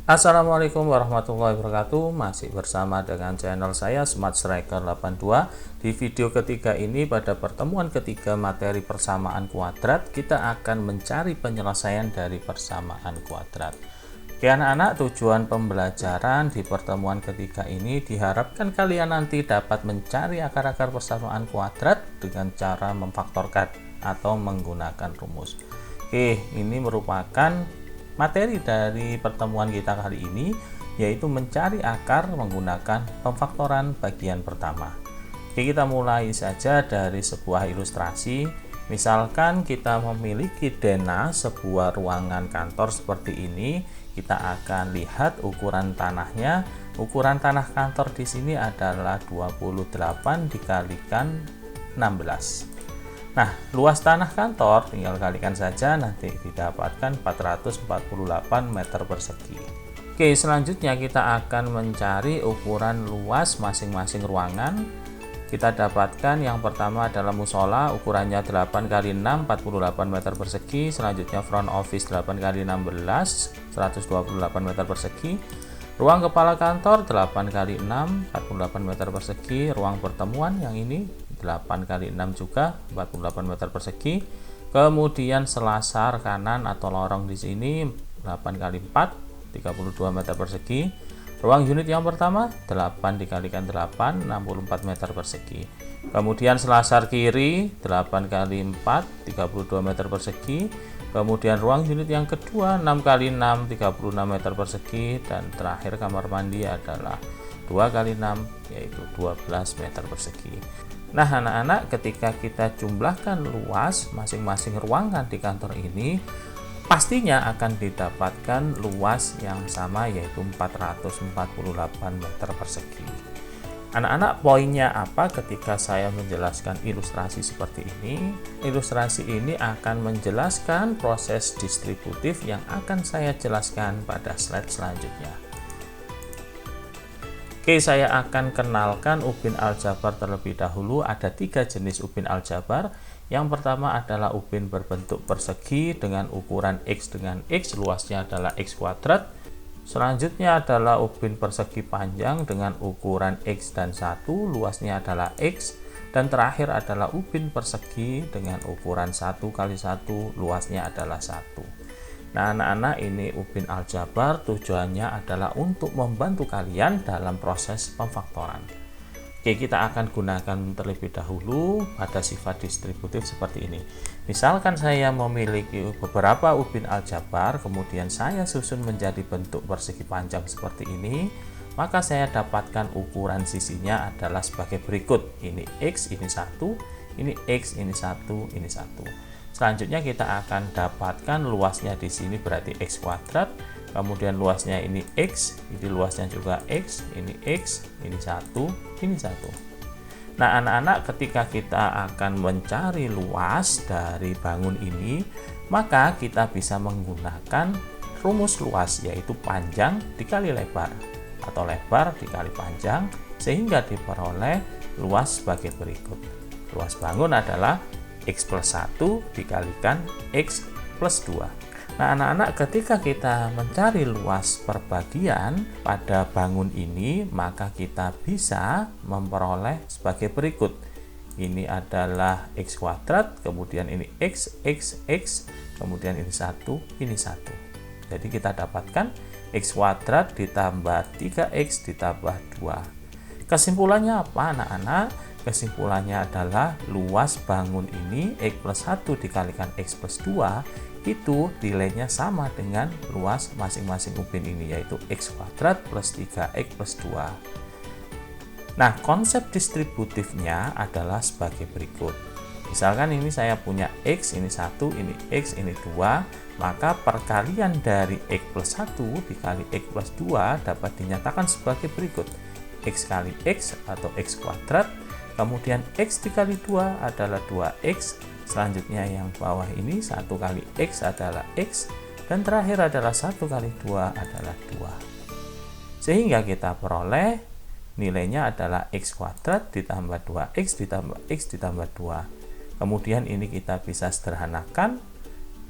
Assalamualaikum warahmatullahi wabarakatuh. Masih bersama dengan channel saya Smart Striker 82. Di video ketiga ini, pada pertemuan ketiga materi persamaan kuadrat, kita akan mencari penyelesaian dari persamaan kuadrat. Oke anak-anak, tujuan pembelajaran di pertemuan ketiga ini diharapkan kalian nanti dapat mencari akar-akar persamaan kuadrat dengan cara memfaktorkan atau menggunakan rumus. Oke, ini merupakan materi dari pertemuan kita kali ini, yaitu mencari akar menggunakan pemfaktoran bagian pertama. Oke, kita mulai saja dari sebuah ilustrasi. Misalkan kita memiliki denah sebuah ruangan kantor seperti ini, kita akan lihat ukuran tanahnya. Ukuran tanah kantor di sini adalah 28 dikalikan 16. Nah, luas tanah kantor tinggal kalikan saja, nanti didapatkan 448 meter persegi. Oke, selanjutnya kita akan mencari ukuran luas masing-masing ruangan. Kita dapatkan yang pertama adalah musola, ukurannya 8 x 6, 48 meter persegi. Selanjutnya front office 8 x 16, 128 meter persegi. Ruang kepala kantor 8 x 6, 48 meter persegi. Ruang pertemuan yang ini 8 x 6 juga 48 meter persegi. Kemudian selasar kanan atau lorong di sini 8 x 4 32 meter persegi. Ruang unit yang pertama 8 dikalikan 8 64 meter persegi. Kemudian selasar kiri 8 x 4 32 meter persegi. Kemudian ruang unit yang kedua 6 x 6 36 meter persegi, dan terakhir kamar mandi adalah 2 x 6 yaitu 12 meter persegi. Nah anak-anak, ketika kita jumlahkan luas masing-masing ruangan di kantor ini, pastinya akan didapatkan luas yang sama, yaitu 448 meter persegi. Anak-anak, poinnya apa ketika saya menjelaskan ilustrasi seperti ini? Ilustrasi ini akan menjelaskan proses distributif yang akan saya jelaskan pada slide selanjutnya. Oke, saya akan kenalkan ubin aljabar terlebih dahulu. Ada 3 jenis ubin aljabar. Yang pertama adalah ubin berbentuk persegi dengan ukuran X dengan X, luasnya adalah X kuadrat. Selanjutnya adalah ubin persegi panjang dengan ukuran X dan 1, luasnya adalah X. Dan terakhir adalah ubin persegi dengan ukuran 1 x 1, luasnya adalah 1. Nah anak-anak, ini ubin aljabar tujuannya adalah untuk membantu kalian dalam proses pemfaktoran. Oke, kita akan gunakan terlebih dahulu pada sifat distributif seperti ini. Misalkan saya memiliki beberapa ubin aljabar, kemudian saya susun menjadi bentuk persegi panjang seperti ini, maka saya dapatkan ukuran sisinya adalah sebagai berikut. Ini X, ini 1, ini X, ini 1, ini 1. Selanjutnya kita akan dapatkan luasnya di sini berarti X kuadrat, kemudian luasnya ini X, ini luasnya juga X, ini X, ini 1, ini 1. Nah anak-anak, ketika kita akan mencari luas dari bangun ini, maka kita bisa menggunakan rumus luas, yaitu panjang dikali lebar atau lebar dikali panjang, sehingga diperoleh luas sebagai berikut. Luas bangun adalah X plus 1 dikalikan X plus 2. Nah anak-anak, ketika kita mencari luas perbagian pada bangun ini, maka kita bisa memperoleh sebagai berikut. Ini adalah X kuadrat, kemudian ini X, kemudian ini 1, ini 1. Jadi kita dapatkan X kuadrat ditambah 3X ditambah 2. Kesimpulannya apa anak-anak? Kesimpulannya adalah luas bangun ini X plus 1 dikalikan X plus 2 itu nilainya sama dengan luas masing-masing ubin ini, yaitu X kuadrat plus 3X plus 2. Nah, konsep distributifnya adalah sebagai berikut. Misalkan ini saya punya X, ini 1, ini X, ini 2, maka perkalian dari X plus 1 dikali X plus 2 dapat dinyatakan sebagai berikut. X kali X atau X kuadrat, kemudian X dikali 2 adalah 2X, selanjutnya yang bawah ini 1 kali X adalah X, dan terakhir adalah 1 kali 2 adalah 2. Sehingga kita peroleh nilainya adalah X kuadrat ditambah 2X ditambah X ditambah 2. Kemudian ini kita bisa sederhanakan,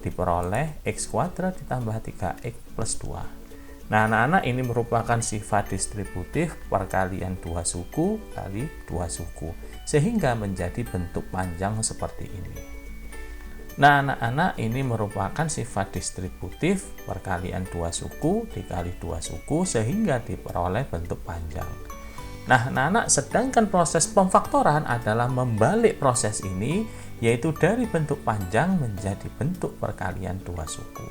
diperoleh X kuadrat ditambah 3X plus 2. Nah, anak-anak, ini merupakan sifat distributif perkalian dua suku kali dua suku, sehingga menjadi bentuk panjang seperti ini. Nah, anak-anak, ini merupakan sifat distributif perkalian dua suku dikali dua suku, sehingga diperoleh bentuk panjang. Nah, anak-anak, sedangkan proses pemfaktoran adalah membalik proses ini, yaitu dari bentuk panjang menjadi bentuk perkalian dua suku.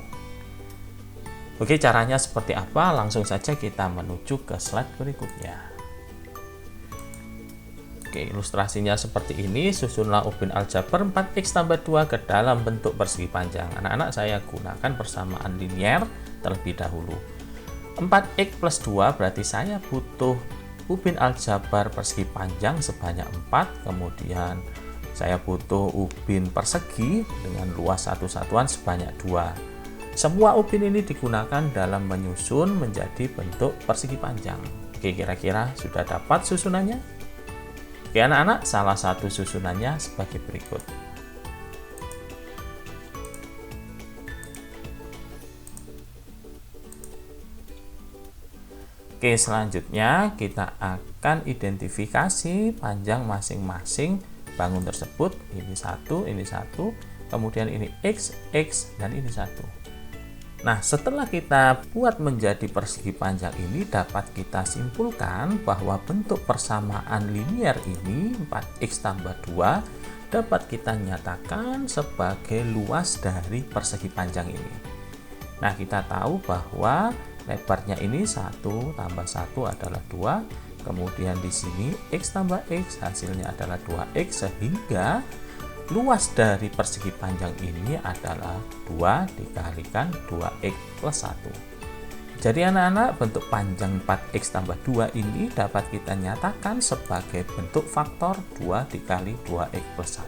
Oke, caranya seperti apa? Langsung saja kita menuju ke slide berikutnya. Oke, ilustrasinya seperti ini. Susunlah ubin aljabar 4x tambah 2 ke dalam bentuk persegi panjang. Anak-anak, saya gunakan persamaan linier terlebih dahulu. 4x plus 2 berarti saya butuh ubin aljabar persegi panjang sebanyak 4. Kemudian saya butuh ubin persegi dengan luas satu satuan sebanyak 2. Semua ubin ini digunakan dalam menyusun menjadi bentuk persegi panjang. Oke, kira-kira sudah dapat susunannya? Oke, anak-anak, salah satu susunannya sebagai berikut. Oke, selanjutnya kita akan identifikasi panjang masing-masing bangun tersebut. Ini satu, kemudian ini X, dan ini satu. Nah, setelah kita buat menjadi persegi panjang ini, dapat kita simpulkan bahwa bentuk persamaan linier ini 4x tambah 2 dapat kita nyatakan sebagai luas dari persegi panjang ini. Nah, kita tahu bahwa lebarnya ini 1 tambah 1 adalah 2, kemudian di sini x tambah x hasilnya adalah 2x, sehingga luas dari persegi panjang ini adalah 2 dikalikan 2x plus 1. Jadi anak-anak, bentuk panjang 4x tambah 2 ini dapat kita nyatakan sebagai bentuk faktor 2 dikali 2x plus 1.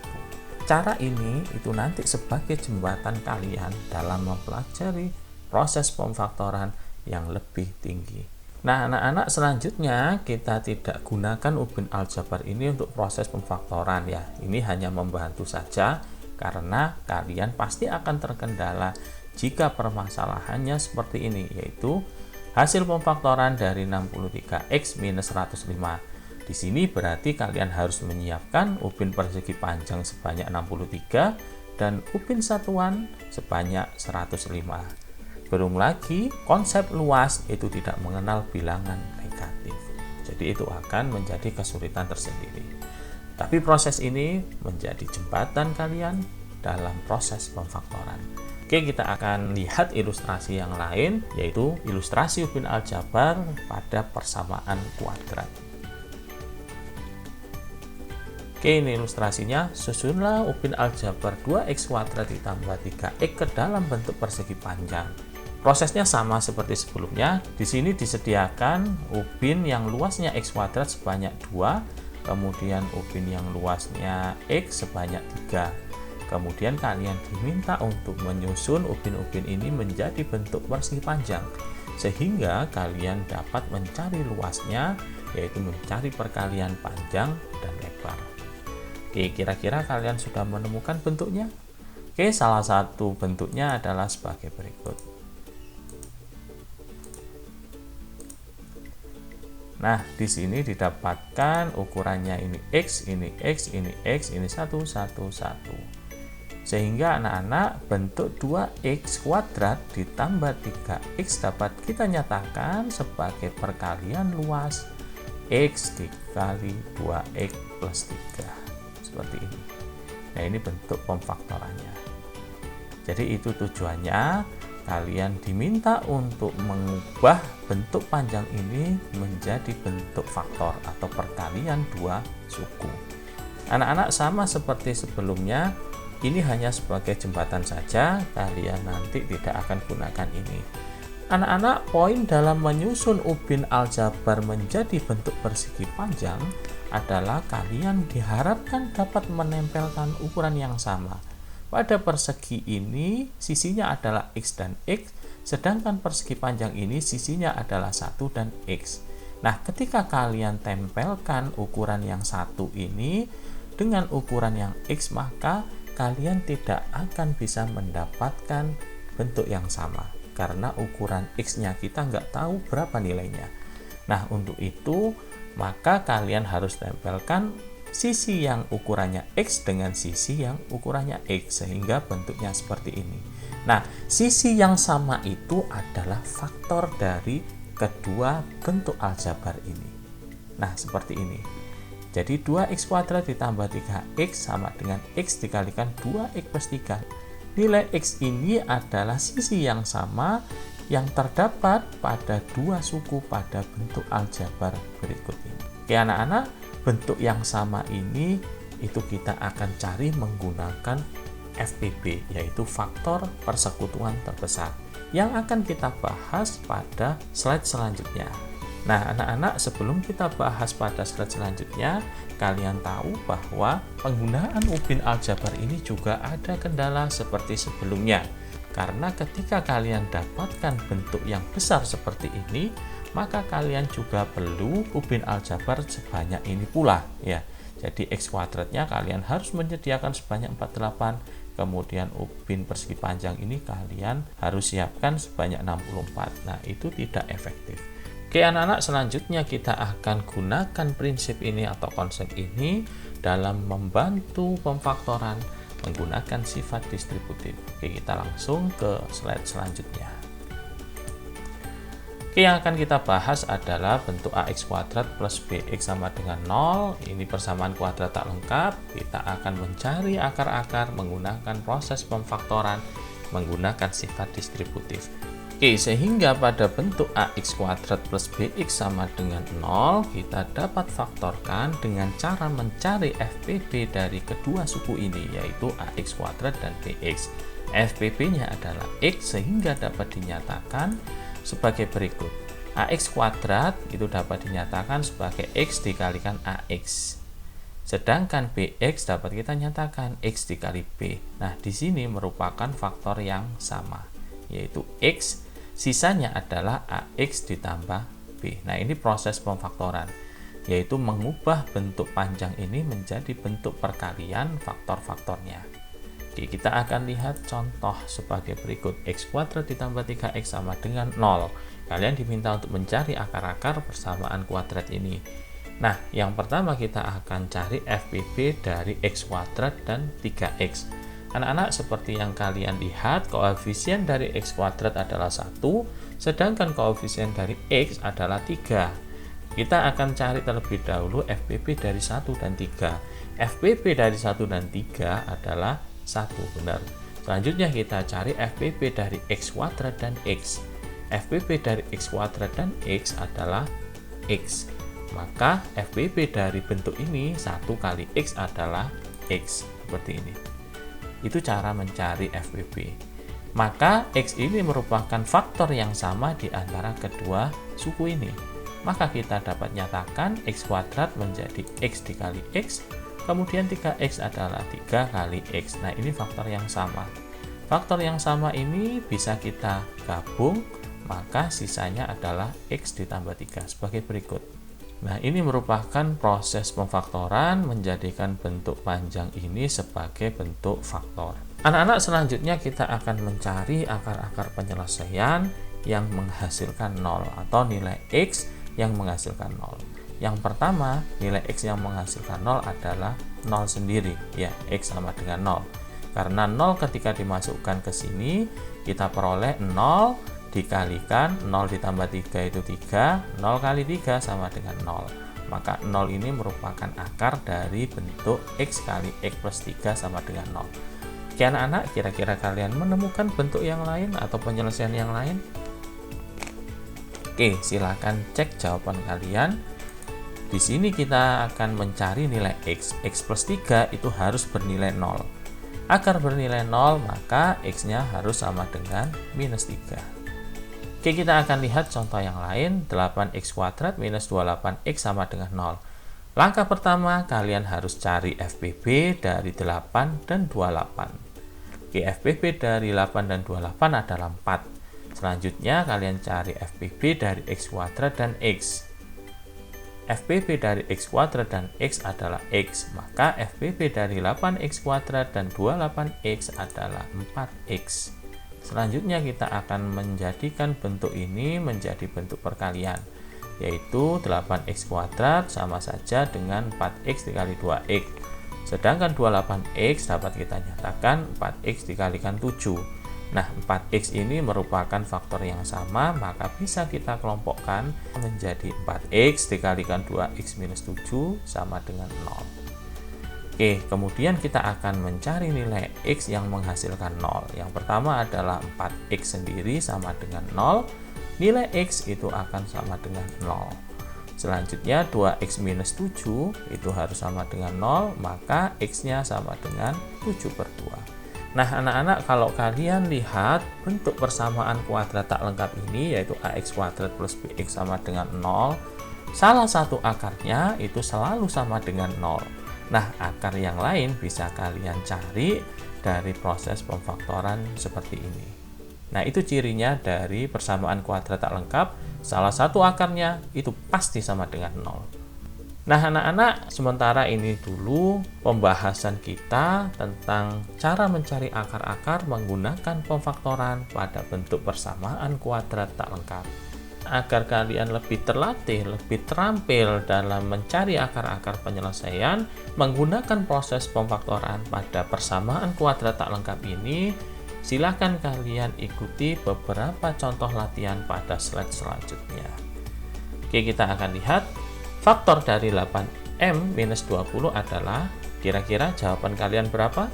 Cara ini itu nanti sebagai jembatan kalian dalam mempelajari proses pemfaktoran yang lebih tinggi. Nah, anak-anak, selanjutnya kita tidak gunakan ubin aljabar ini untuk proses pemfaktoran ya. Ini hanya membantu saja karena kalian pasti akan terkendala jika permasalahannya seperti ini, yaitu hasil pemfaktoran dari 63x minus 105. Di sini berarti kalian harus menyiapkan ubin persegi panjang sebanyak 63 dan ubin satuan sebanyak 105. Belum lagi konsep luas itu tidak mengenal bilangan negatif. Jadi itu akan menjadi kesulitan tersendiri. Tapi proses ini menjadi jembatan kalian dalam proses pemfaktoran. Oke, kita akan lihat ilustrasi yang lain, yaitu ilustrasi ubin aljabar pada persamaan kuadrat. Oke, ini ilustrasinya. Susunlah ubin aljabar 2x kuadrat ditambah 3x ke dalam bentuk persegi panjang. Prosesnya sama seperti sebelumnya. Di sini disediakan ubin yang luasnya x kuadrat sebanyak 2, kemudian ubin yang luasnya x sebanyak 3. Kemudian kalian diminta untuk menyusun ubin-ubin ini menjadi bentuk persegi panjang, sehingga kalian dapat mencari luasnya, yaitu mencari perkalian panjang dan lebar. Oke, kira-kira kalian sudah menemukan bentuknya? Oke, salah satu bentuknya adalah sebagai berikut. Nah, di sini didapatkan ukurannya ini X, ini X, ini X, ini 1, 1, 1. Sehingga anak-anak, bentuk 2x kuadrat ditambah 3x dapat kita nyatakan sebagai perkalian luas x dikali 2x plus 3. Seperti ini. Nah, ini bentuk pemfaktorannya. Jadi itu tujuannya. Kalian diminta untuk mengubah bentuk panjang ini menjadi bentuk faktor atau perkalian dua suku. Anak-anak, sama seperti sebelumnya, ini hanya sebagai jembatan saja, kalian nanti tidak akan gunakan ini. Anak-anak, poin dalam menyusun ubin aljabar menjadi bentuk persegi panjang adalah kalian diharapkan dapat menempelkan ukuran yang sama. Pada persegi ini sisinya adalah X dan X, sedangkan persegi panjang ini sisinya adalah 1 dan X. Nah, ketika kalian tempelkan ukuran yang satu ini dengan ukuran yang X, maka kalian tidak akan bisa mendapatkan bentuk yang sama. karena ukuran X-nya kita nggak tahu berapa nilainya. Nah, untuk itu maka kalian harus tempelkan sisi yang ukurannya X dengan sisi yang ukurannya X sehingga bentuknya seperti ini. Nah, sisi yang sama itu adalah faktor dari kedua bentuk aljabar ini. Nah, seperti ini. Jadi 2x kuadrat ditambah 3x sama dengan x dikalikan 2x plus 3. Nilai x ini adalah sisi yang sama yang terdapat pada dua suku pada bentuk aljabar berikut ini. Oke anak-anak, bentuk yang sama ini itu kita akan cari menggunakan FPB, yaitu faktor persekutuan terbesar, yang akan kita bahas pada slide selanjutnya. Nah anak-anak, sebelum kita bahas pada slide selanjutnya, kalian tahu bahwa penggunaan ubin aljabar ini juga ada kendala seperti sebelumnya. Karena ketika kalian dapatkan bentuk yang besar seperti ini, maka kalian juga perlu ubin aljabar sebanyak ini pula ya. Jadi x kuadratnya kalian harus menyediakan sebanyak 48, kemudian ubin persegi panjang ini kalian harus siapkan sebanyak 64. Nah, itu tidak efektif. Oke anak-anak, selanjutnya kita akan gunakan prinsip ini atau konsep ini dalam membantu pemfaktoran menggunakan sifat distributif. Oke, kita langsung ke slide selanjutnya. Oke, yang akan kita bahas adalah bentuk ax kuadrat plus bx sama dengan 0. Ini persamaan kuadrat tak lengkap. Kita akan mencari akar-akar menggunakan proses pemfaktoran menggunakan sifat distributif. Oke, sehingga pada bentuk ax kuadrat plus bx sama dengan 0, kita dapat faktorkan dengan cara mencari FPB dari kedua suku ini, yaitu ax kuadrat dan bx. FPB-nya adalah x, sehingga dapat dinyatakan sebagai berikut. Ax kuadrat itu dapat dinyatakan sebagai x dikalikan ax. Sedangkan bx dapat kita nyatakan x dikali b. Nah, di sini merupakan faktor yang sama, yaitu x, sisanya adalah ax ditambah b. Nah, ini proses pemfaktoran, yaitu mengubah bentuk panjang ini menjadi bentuk perkalian faktor-faktornya. Oke, kita akan lihat contoh sebagai berikut. X kuadrat ditambah 3x sama dengan 0. Kalian diminta untuk mencari akar-akar persamaan kuadrat ini. Nah, yang pertama kita akan cari FPB dari x kuadrat dan 3x. Anak-anak, seperti yang kalian lihat, koefisien dari x kuadrat adalah 1, sedangkan koefisien dari x adalah 3. Kita akan cari terlebih dahulu FPB dari 1 dan 3. FPB dari 1 dan 3 adalah 1, benar. Selanjutnya kita cari FPB dari x kuadrat dan x. FPB dari x kuadrat dan x adalah x. Maka FPB dari bentuk ini 1 kali x adalah x, seperti ini. Itu cara mencari FPB. Maka x ini merupakan faktor yang sama di antara kedua suku ini. Maka kita dapat nyatakan x kuadrat menjadi x dikali x, kemudian 3x adalah 3 kali x. Nah, ini faktor yang sama. Faktor yang sama ini bisa kita gabung, maka sisanya adalah x ditambah 3 sebagai berikut. Nah, ini merupakan proses pemfaktoran menjadikan bentuk panjang ini sebagai bentuk faktor. Anak-anak, selanjutnya kita akan mencari akar-akar penyelesaian yang menghasilkan 0 atau nilai x yang menghasilkan 0. Yang pertama, nilai x yang menghasilkan 0 adalah 0 sendiri, ya, x sama dengan 0. Karena 0 ketika dimasukkan ke sini, kita peroleh 0 dikalikan 0 ditambah 3 itu 3, 0 kali 3 sama dengan 0. Maka 0 ini merupakan akar dari bentuk x kali x plus 3 sama dengan 0. Oke anak-anak, kira-kira kalian menemukan bentuk yang lain atau penyelesaian yang lain? Oke, silakan cek jawaban kalian. Di sini kita akan mencari nilai x. X plus 3 itu harus bernilai 0. Agar bernilai 0, maka x-nya harus sama dengan minus 3. Oke, kita akan lihat contoh yang lain. 8x kuadrat minus 28x sama dengan 0. Langkah pertama, kalian harus cari FPB dari 8 dan 28. Oke, FPB dari 8 dan 28 adalah 4. Selanjutnya, kalian cari FPB dari x kuadrat dan x. FPB dari x kuadrat dan x adalah x. Maka FPB dari 8x kuadrat dan 28x adalah 4x. Selanjutnya kita akan menjadikan bentuk ini menjadi bentuk perkalian, yaitu 8x kuadrat sama saja dengan 4x dikali 2x. Sedangkan 28x dapat kita nyatakan 4x dikalikan 7. Nah, 4x ini merupakan faktor yang sama, maka bisa kita kelompokkan menjadi 4x dikalikan 2x minus 7 sama dengan 0. Oke, kemudian kita akan mencari nilai x yang menghasilkan 0. Yang pertama adalah 4x sendiri sama dengan 0. Nilai x itu akan sama dengan 0. Selanjutnya 2x minus 7 itu harus sama dengan 0, maka x-nya sama dengan 7 per 2. Nah, anak-anak, kalau kalian lihat bentuk persamaan kuadrat tak lengkap ini, yaitu ax kuadrat plus bx sama dengan 0, salah satu akarnya itu selalu sama dengan 0. Nah, akar yang lain bisa kalian cari dari proses pemfaktoran seperti ini. Nah, itu cirinya dari persamaan kuadrat tak lengkap, salah satu akarnya itu pasti sama dengan 0. Nah, anak-anak, sementara ini dulu pembahasan kita tentang cara mencari akar-akar menggunakan pemfaktoran pada bentuk persamaan kuadrat tak lengkap. Agar kalian lebih terlatih, lebih terampil dalam mencari akar-akar penyelesaian menggunakan proses pemfaktoran pada persamaan kuadrat tak lengkap ini, silakan kalian ikuti beberapa contoh latihan pada slide selanjutnya. Oke, kita akan lihat faktor dari 8m minus 20 adalah, kira-kira jawaban kalian berapa?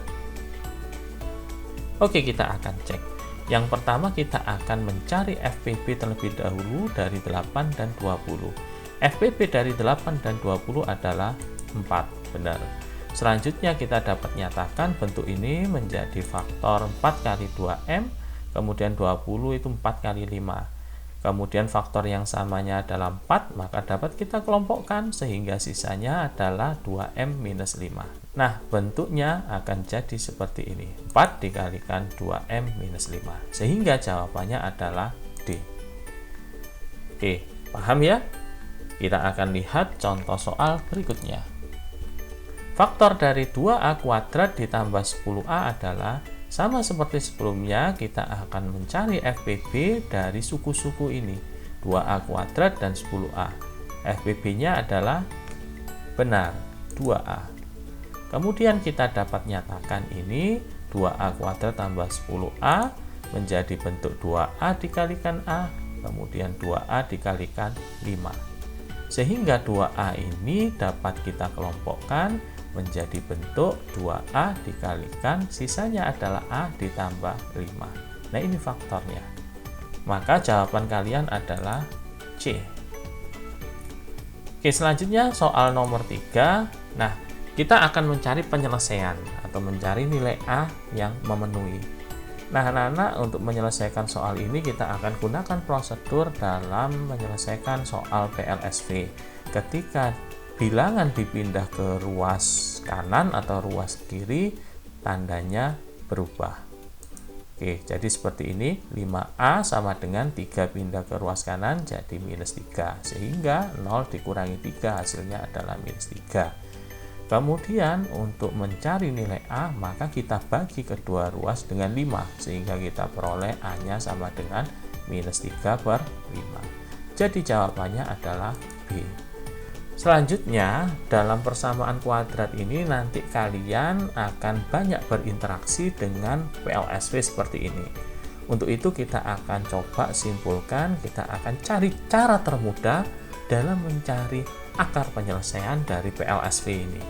Oke, kita akan cek. Yang pertama kita akan mencari FPB terlebih dahulu dari 8 dan 20. FPB dari 8 dan 20 adalah 4, benar. Selanjutnya kita dapat nyatakan bentuk ini menjadi faktor 4 kali 2M, kemudian 20 itu 4 kali 5. Kemudian faktor yang samanya adalah 4, maka dapat kita kelompokkan sehingga sisanya adalah 2M minus 5. Nah, bentuknya akan jadi seperti ini. 4 dikalikan 2M minus 5. Sehingga jawabannya adalah D. Oke, paham ya? Kita akan lihat contoh soal berikutnya. Faktor dari 2A kuadrat ditambah 10A adalah, sama seperti sebelumnya, kita akan mencari FPB dari suku-suku ini, 2A kuadrat dan 10A. FPB-nya adalah benar, 2A. Kemudian kita dapat nyatakan ini 2A kuadrat tambah 10A menjadi bentuk 2A dikalikan A, kemudian 2A dikalikan 5. Sehingga 2A ini dapat kita kelompokkan menjadi bentuk 2A dikalikan, sisanya adalah A ditambah 5. Nah, ini faktornya. Maka jawaban kalian adalah C. Oke, selanjutnya soal nomor 3. Nah, kita akan mencari penyelesaian atau mencari nilai A yang memenuhi. Nah, anak-anak, untuk menyelesaikan soal ini kita akan gunakan prosedur dalam menyelesaikan soal PLSV. Ketika bilangan dipindah ke ruas kanan atau ruas kiri, tandanya berubah. Oke, jadi seperti ini, 5A sama dengan 3 pindah ke ruas kanan jadi minus 3, sehingga 0 dikurangi 3 hasilnya adalah minus 3. Kemudian untuk mencari nilai A, maka kita bagi kedua ruas dengan 5, sehingga kita peroleh A-nya sama dengan minus 3 per 5. Jadi jawabannya adalah B. Selanjutnya, dalam persamaan kuadrat ini nanti kalian akan banyak berinteraksi dengan PLSV seperti ini. Untuk itu kita akan coba simpulkan, kita akan cari cara termudah dalam mencari akar penyelesaian dari PLSV ini.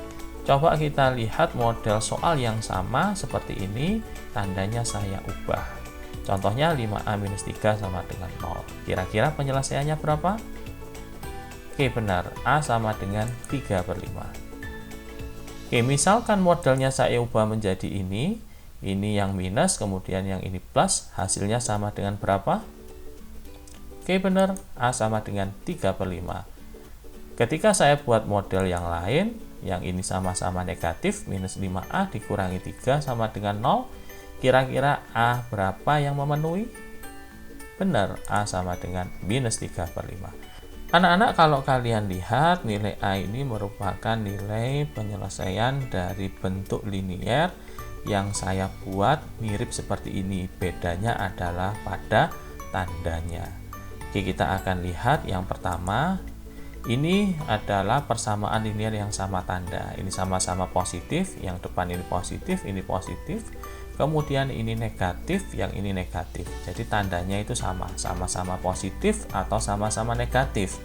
Coba kita lihat model soal yang sama seperti ini, tandanya saya ubah. Contohnya 5A minus 3 sama dengan 0. Kira-kira penyelesaiannya berapa? Oke, benar, A sama dengan 3 per 5. Oke, misalkan modelnya saya ubah menjadi ini yang minus, kemudian yang ini plus, hasilnya sama dengan berapa? Oke, benar, A sama dengan 3 per 5. Ketika saya buat model yang lain, yang ini sama-sama negatif, minus 5A dikurangi 3 sama dengan 0, kira-kira A berapa yang memenuhi? Benar, A sama dengan minus 3 per 5. Anak-anak, kalau kalian lihat, nilai A ini merupakan nilai penyelesaian dari bentuk linier yang saya buat mirip seperti ini, bedanya adalah pada tandanya. Oke, kita akan lihat yang pertama. Ini adalah persamaan linear yang sama tanda. Ini sama-sama positif, yang depan ini positif, ini positif. Kemudian ini negatif, yang ini negatif. Jadi tandanya itu sama-sama positif atau sama-sama negatif.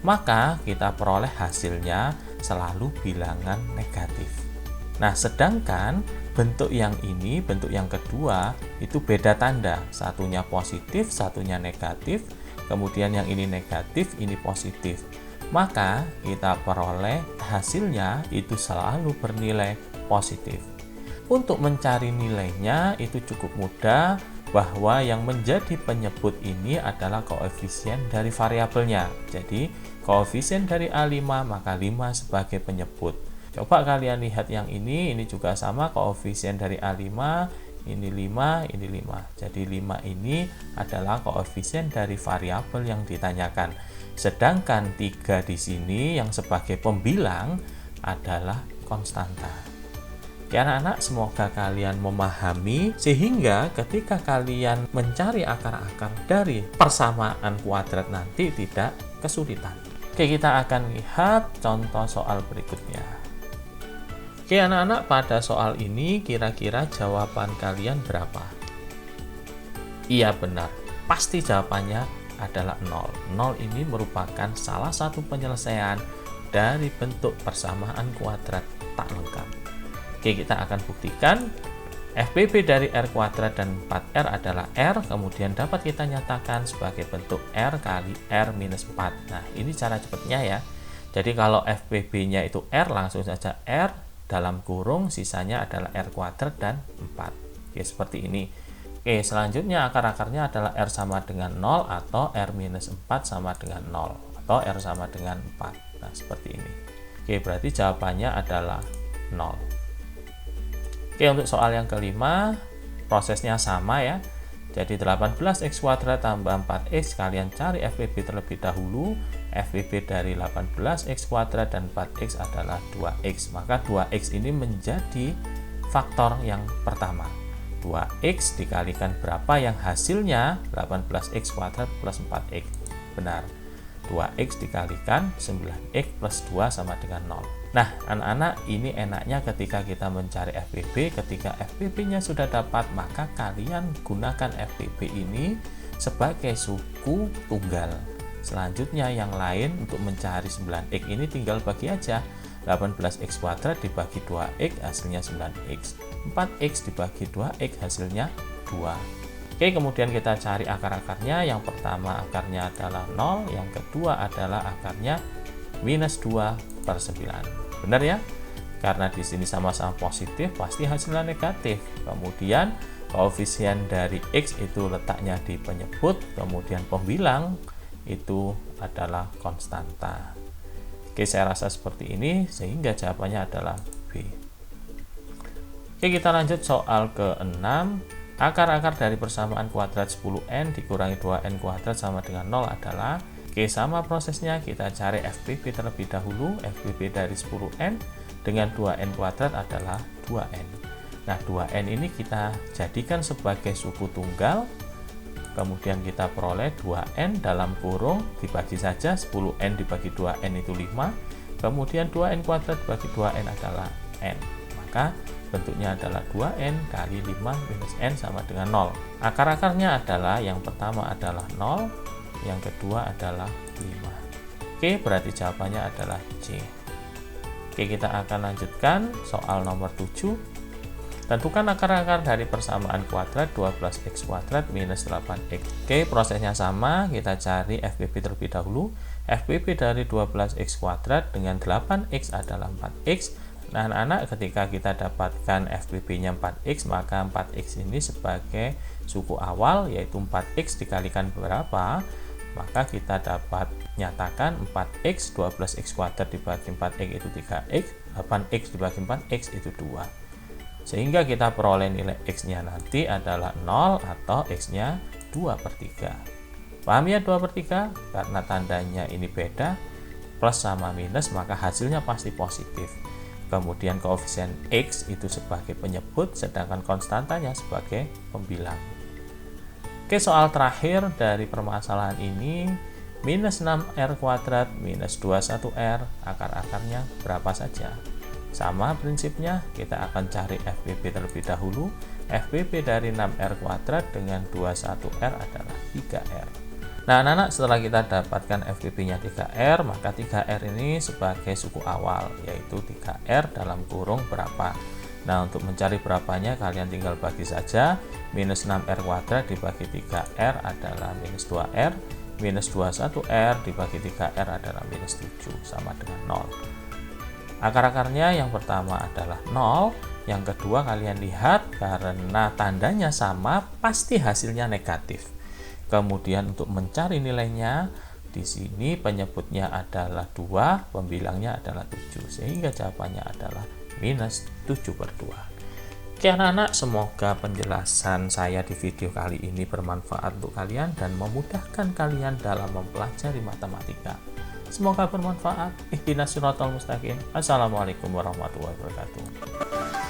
Maka kita peroleh hasilnya selalu bilangan negatif. Nah, sedangkan bentuk yang ini, bentuk yang kedua, itu beda tanda. Satunya positif, satunya negatif. Kemudian yang ini negatif, ini positif. Maka kita peroleh hasilnya itu selalu bernilai positif. Untuk mencari nilainya itu cukup mudah, bahwa yang menjadi penyebut ini adalah koefisien dari variabelnya. Jadi koefisien dari A5 maka 5 sebagai penyebut. Coba kalian lihat yang ini juga sama, koefisien dari A5 ini 5, ini 5. Jadi 5 ini adalah koefisien dari variabel yang ditanyakan. Sedangkan 3 di sini yang sebagai pembilang adalah konstanta. Oke anak-anak, semoga kalian memahami sehingga ketika kalian mencari akar-akar dari persamaan kuadrat nanti tidak kesulitan. Oke, kita akan lihat contoh soal berikutnya. Oke anak-anak, pada soal ini kira-kira jawaban kalian berapa? Iya benar, pasti jawabannya adalah 0. 0 ini merupakan salah satu penyelesaian dari bentuk persamaan kuadrat tak lengkap. Oke, kita akan buktikan FBB dari R kuadrat dan 4R adalah R, kemudian dapat kita nyatakan sebagai bentuk R kali R minus 4. Nah, ini cara cepatnya ya. Jadi kalau FBB-nya itu R, langsung saja R dalam kurung, sisanya adalah R kuadrat dan 4. Oke, seperti ini. Oke, selanjutnya akar-akarnya adalah R sama dengan 0 atau R minus 4 sama dengan 0 atau R sama dengan 4. Nah, seperti ini. Oke, berarti jawabannya adalah 0. Oke, untuk soal yang kelima, prosesnya sama ya. Jadi 18x kuadrat tambah 4x, kalian cari FBB terlebih dahulu. FBB dari 18x kuadrat dan 4x adalah 2x. Maka 2x ini menjadi faktor yang pertama. 2x dikalikan berapa yang hasilnya 18x kuadrat plus 4x. Benar, 2x dikalikan 9x plus 2 sama dengan 0. Nah anak-anak, ini enaknya ketika kita mencari FBB, ketika FBB-nya sudah dapat, maka kalian gunakan FBB ini sebagai suku tunggal. Selanjutnya yang lain untuk mencari 9x ini tinggal bagi aja. 18x kuadrat dibagi 2x hasilnya 9x. 4x dibagi 2x hasilnya 2. Oke, kemudian kita cari akar-akarnya. Yang pertama akarnya adalah 0, yang kedua adalah akarnya minus 2 per 9. Benar ya? Karena di sini sama-sama positif, pasti hasilnya negatif. Kemudian koefisien dari x itu letaknya di penyebut, kemudian pembilang itu adalah konstanta. Oke, saya rasa seperti ini sehingga jawabannya adalah B. Oke, kita lanjut soal ke-6. Akar-akar dari persamaan kuadrat 10n dikurangi 2n kuadrat sama dengan 0 adalah. Oke, sama prosesnya, kita cari FBB terlebih dahulu. FBB dari 10n dengan 2n kuadrat adalah 2n. Nah, 2n ini kita jadikan sebagai suku tunggal. Kemudian kita peroleh 2n dalam kurung, dibagi saja, 10n dibagi 2n itu 5. Kemudian 2n kuadrat bagi 2n adalah n. Maka bentuknya adalah 2n kali 5 minus n sama dengan 0. Akar-akarnya adalah, yang pertama adalah 0, yang kedua adalah 5. Oke, berarti jawabannya adalah C. Oke, kita akan lanjutkan soal nomor 7. Tentukan akar-akar dari persamaan kuadrat 12x kuadrat minus 8x. Oke, prosesnya sama, kita cari FBB terlebih dahulu. FBB dari 12x kuadrat dengan 8x adalah 4x. Nah, anak-anak, ketika kita dapatkan FBB-nya 4x, maka 4x ini sebagai suku awal, yaitu 4x dikalikan berapa, maka kita dapat nyatakan 4x, 12x kuadrat dibagi 4x itu 3x, 8x dibagi 4x itu 2. Sehingga kita peroleh nilai x-nya nanti adalah 0 atau x-nya 2 per 3. Paham ya 2 per 3? Karena tandanya ini beda, plus sama minus, maka hasilnya pasti positif. Kemudian koefisien X itu sebagai penyebut, sedangkan konstantanya sebagai pembilang. Oke, soal terakhir dari permasalahan ini, minus 6R kuadrat minus 21R, akar-akarnya berapa saja? Sama prinsipnya, kita akan cari FBB terlebih dahulu. FBB dari 6R kuadrat dengan 21R adalah 3R. Nah, anak-anak, setelah kita dapatkan FBB-nya 3R, maka 3R ini sebagai suku awal, yaitu 3R dalam kurung berapa. Nah, untuk mencari berapanya, kalian tinggal bagi saja. Minus 6R kuadrat dibagi 3R adalah minus 2R. Minus 21R dibagi 3R adalah minus 7, sama dengan 0. Akar-akarnya yang pertama adalah 0, yang kedua kalian lihat karena tandanya sama pasti hasilnya negatif. Kemudian untuk mencari nilainya, di sini penyebutnya adalah 2, pembilangnya adalah 7, sehingga jawabannya adalah minus 7/2. Oke anak-anak, semoga penjelasan saya di video kali ini bermanfaat untuk kalian dan memudahkan kalian dalam mempelajari matematika. Semoga bermanfaat. Ihdinas siratal mustaqim. Assalamualaikum warahmatullahi wabarakatuh.